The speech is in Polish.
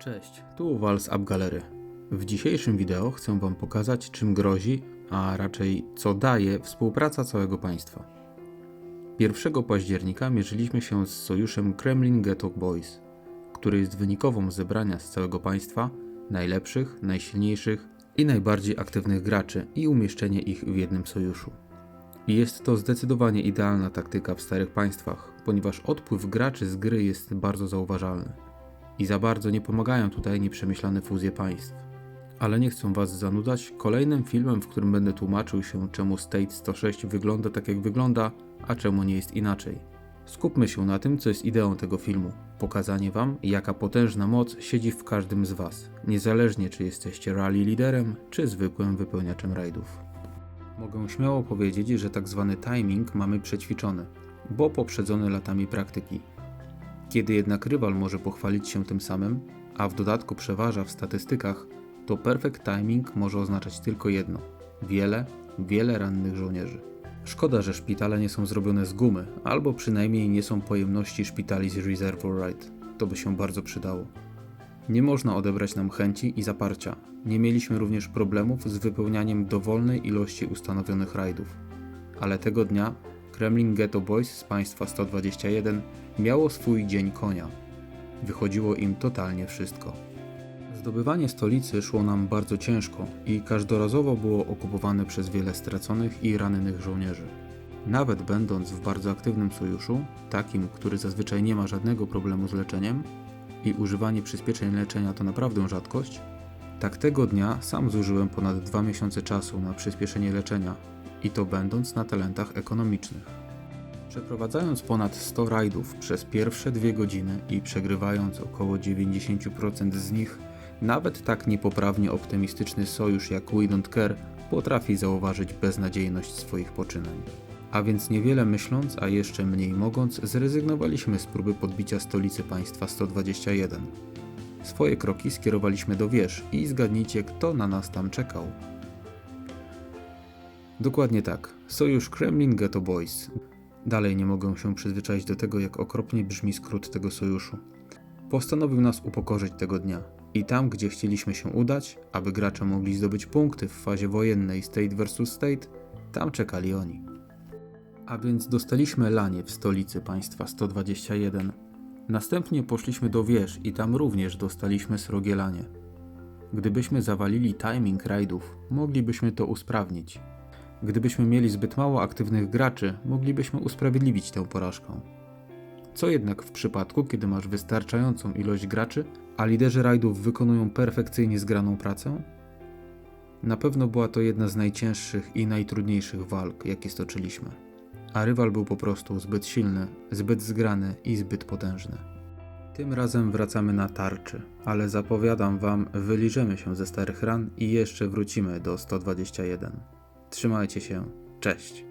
Cześć, tu Wals AppGallery. W dzisiejszym wideo chcę Wam pokazać, czym grozi, a raczej co daje współpraca całego państwa. 1 października mierzyliśmy się z sojuszem Kremlin Ghetto Boys, który jest wynikową zebrania z całego państwa najlepszych, najsilniejszych i najbardziej aktywnych graczy i umieszczenie ich w jednym sojuszu. I jest to zdecydowanie idealna taktyka w starych państwach, ponieważ odpływ graczy z gry jest bardzo zauważalny. I za bardzo nie pomagają tutaj nieprzemyślane fuzje państw. Ale nie chcę Was zanudzać kolejnym filmem, w którym będę tłumaczył się, czemu State 106 wygląda tak jak wygląda, a czemu nie jest inaczej. Skupmy się na tym, co jest ideą tego filmu. Pokazanie Wam, jaka potężna moc siedzi w każdym z Was, niezależnie czy jesteście rally liderem, czy zwykłym wypełniaczem rajdów. Mogę śmiało powiedzieć, że tak zwany timing mamy przećwiczony, bo poprzedzony latami praktyki. Kiedy jednak rywal może pochwalić się tym samym, a w dodatku przeważa w statystykach, to perfect timing może oznaczać tylko jedno: wiele rannych żołnierzy. Szkoda, że szpitale nie są zrobione z gumy, albo przynajmniej nie są pojemności szpitali z Reservoir Ride. To by się bardzo przydało. Nie można odebrać nam chęci i zaparcia. Nie mieliśmy również problemów z wypełnianiem dowolnej ilości ustanowionych rajdów. Ale tego dnia Kremlin Ghetto Boys z państwa 121 miało swój dzień konia. Wychodziło im totalnie wszystko. Zdobywanie stolicy szło nam bardzo ciężko i każdorazowo było okupowane przez wiele straconych i rannych żołnierzy. Nawet będąc w bardzo aktywnym sojuszu, takim, który zazwyczaj nie ma żadnego problemu z leczeniem i używanie przyspieszeń leczenia to naprawdę rzadkość, tak tego dnia sam zużyłem ponad 2 miesiące czasu na przyspieszenie leczenia i to będąc na talentach ekonomicznych. Przeprowadzając ponad 100 rajdów przez pierwsze 2 godziny i przegrywając około 90% z nich, nawet tak niepoprawnie optymistyczny sojusz jak We Don't Care potrafi zauważyć beznadziejność swoich poczynań. A więc niewiele myśląc, a jeszcze mniej mogąc, zrezygnowaliśmy z próby podbicia stolicy państwa 121. Swoje kroki skierowaliśmy do wież i zgadnijcie, kto na nas tam czekał. Dokładnie tak, sojusz Kremlin Ghetto Boys. Dalej nie mogę się przyzwyczaić do tego, jak okropnie brzmi skrót tego sojuszu. Postanowił nas upokorzyć tego dnia. I tam, gdzie chcieliśmy się udać, aby gracze mogli zdobyć punkty w fazie wojennej State vs State, tam czekali oni. A więc dostaliśmy lanie w stolicy państwa 121. Następnie poszliśmy do wież i tam również dostaliśmy srogie lanie. Gdybyśmy zawalili timing rajdów, moglibyśmy to usprawnić. Gdybyśmy mieli zbyt mało aktywnych graczy, moglibyśmy usprawiedliwić tę porażkę. Co jednak w przypadku, kiedy masz wystarczającą ilość graczy, a liderzy rajdów wykonują perfekcyjnie zgraną pracę? Na pewno była to jedna z najcięższych i najtrudniejszych walk, jakie stoczyliśmy. A rywal był po prostu zbyt silny, zbyt zgrany i zbyt potężny. Tym razem wracamy na tarczy, ale zapowiadam Wam, wyliżemy się ze starych ran i jeszcze wrócimy do 121. Trzymajcie się, cześć!